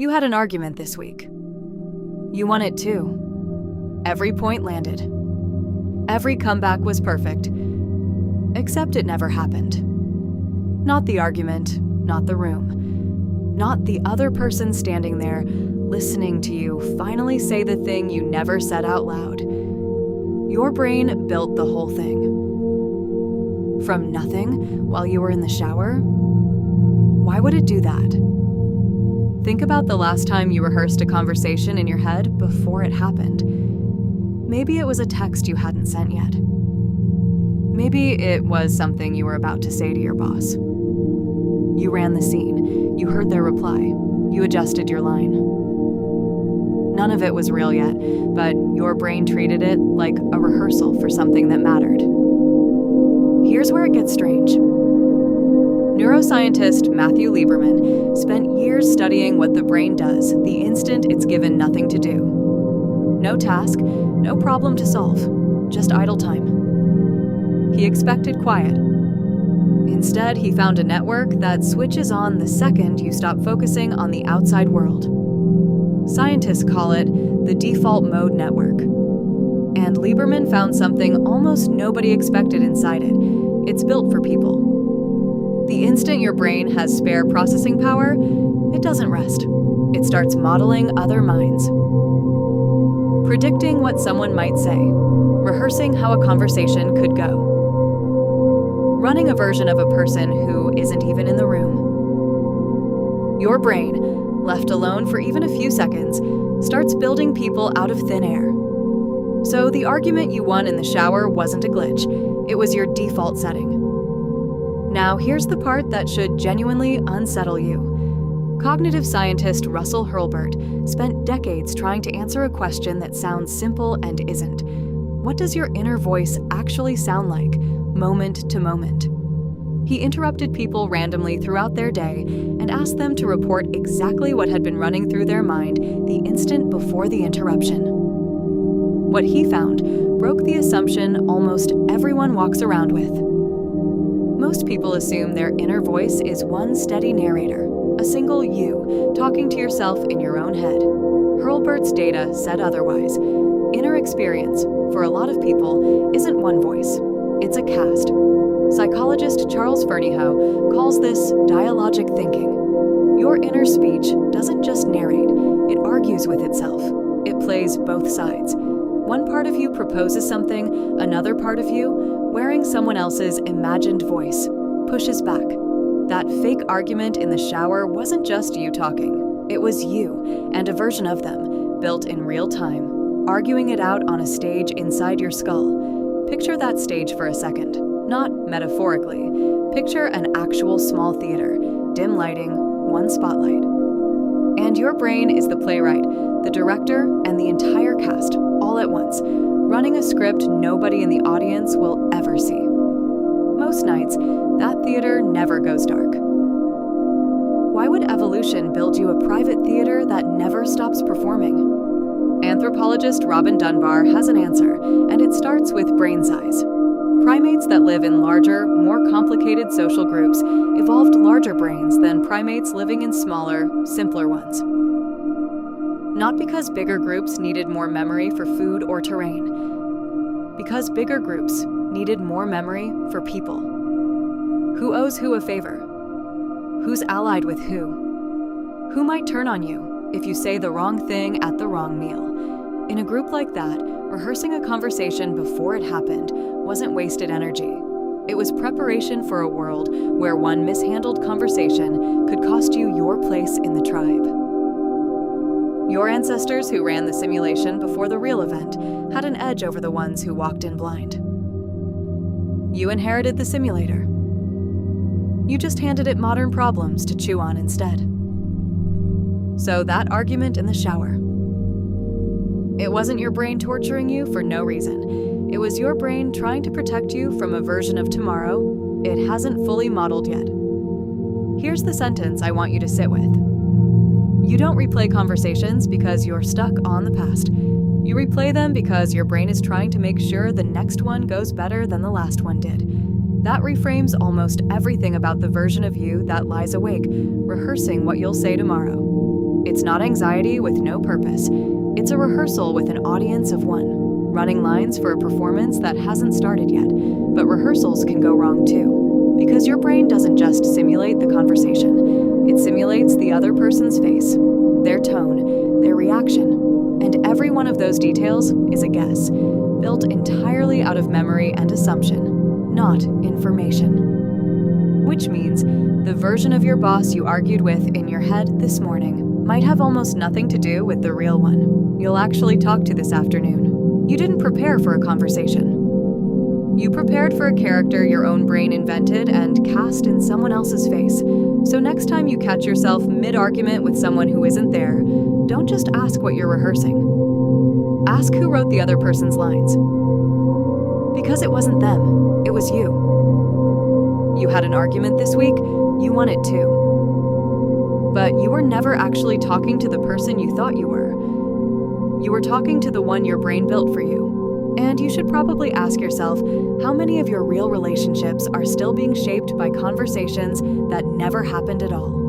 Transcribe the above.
You had an argument this week. You won it too. Every point landed. Every comeback was perfect. Except it never happened. Not the argument, not the room. Not the other person standing there, listening to you finally say the thing you never said out loud. Your brain built the whole thing. From nothing while you were in the shower? Why would it do that? Think about the last time you rehearsed a conversation in your head before it happened. Maybe it was a text you hadn't sent yet. Maybe it was something you were about to say to your boss. You ran the scene, you heard their reply, you adjusted your line. None of it was real yet, but your brain treated it like a rehearsal for something that mattered. Here's where it gets strange. Neuroscientist Matthew Lieberman spent years studying what the brain does the instant it's given nothing to do. No task, no problem to solve, just idle time. He expected quiet. Instead, he found a network that switches on the second you stop focusing on the outside world. Scientists call it the default mode network. And Lieberman found something almost nobody expected inside it. It's built for people. The instant your brain has spare processing power, it doesn't rest. It starts modeling other minds. Predicting what someone might say, rehearsing how a conversation could go. Running a version of a person who isn't even in the room. Your brain, left alone for even a few seconds, starts building people out of thin air. So the argument you won in the shower wasn't a glitch, it was your default setting. Now here's the part that should genuinely unsettle you. Cognitive scientist Russell Hurlburt spent decades trying to answer a question that sounds simple and isn't. What does your inner voice actually sound like, moment to moment? He interrupted people randomly throughout their day and asked them to report exactly what had been running through their mind the instant before the interruption. What he found broke the assumption almost everyone walks around with. Most people assume their inner voice is one steady narrator, a single you, talking to yourself in your own head. Hurlburt's data said otherwise. Inner experience, for a lot of people, isn't one voice. It's a cast. Psychologist Charles Fernyhough calls this dialogic thinking. Your inner speech doesn't just narrate, it argues with itself. It plays both sides. One part of you proposes something, another part of you, wearing someone else's imagined voice, pushes back. That fake argument in the shower wasn't just you talking. It was you, and a version of them, built in real time, arguing it out on a stage inside your skull. Picture that stage for a second. Not metaphorically. Picture an actual small theater, dim lighting, one spotlight. And your brain is the playwright, the director, and the entire cast, all at once, running a script nobody in the audience will ever see. Most nights, that theater never goes dark. Why would evolution build you a private theater that never stops performing? Anthropologist Robin Dunbar has an answer, and it starts with brain size. Primates that live in larger, more complicated social groups evolved larger brains than primates living in smaller, simpler ones. Not because bigger groups needed more memory for food or terrain. Because bigger groups needed more memory for people. Who owes who a favor? Who's allied with who? Who might turn on you if you say the wrong thing at the wrong meal? In a group like that, rehearsing a conversation before it happened wasn't wasted energy. It was preparation for a world where one mishandled conversation could cost you your place in the tribe. Your ancestors who ran the simulation before the real event had an edge over the ones who walked in blind. You inherited the simulator. You just handed it modern problems to chew on instead. So that argument in the shower. It wasn't your brain torturing you for no reason. It was your brain trying to protect you from a version of tomorrow it hasn't fully modeled yet. Here's the sentence I want you to sit with. You don't replay conversations because you're stuck on the past. You replay them because your brain is trying to make sure the next one goes better than the last one did. That reframes almost everything about the version of you that lies awake, rehearsing what you'll say tomorrow. It's not anxiety with no purpose. It's a rehearsal with an audience of one, running lines for a performance that hasn't started yet. But rehearsals can go wrong too, because your brain doesn't just simulate the conversation. It simulates the other person's face, their tone, their reaction. And every one of those details is a guess, built entirely out of memory and assumption, not information. Which means the version of your boss you argued with in your head this morning might have almost nothing to do with the real one you'll actually talk to this afternoon. You didn't prepare for a conversation. You prepared for a character your own brain invented and cast in someone else's face. So next time you catch yourself mid-argument with someone who isn't there, don't just ask what you're rehearsing. Ask who wrote the other person's lines. Because it wasn't them, it was you. You had an argument this week, you won it too. But you were never actually talking to the person you thought you were. You were talking to the one your brain built for you. And you should probably ask yourself how many of your real relationships are still being shaped by conversations that never happened at all.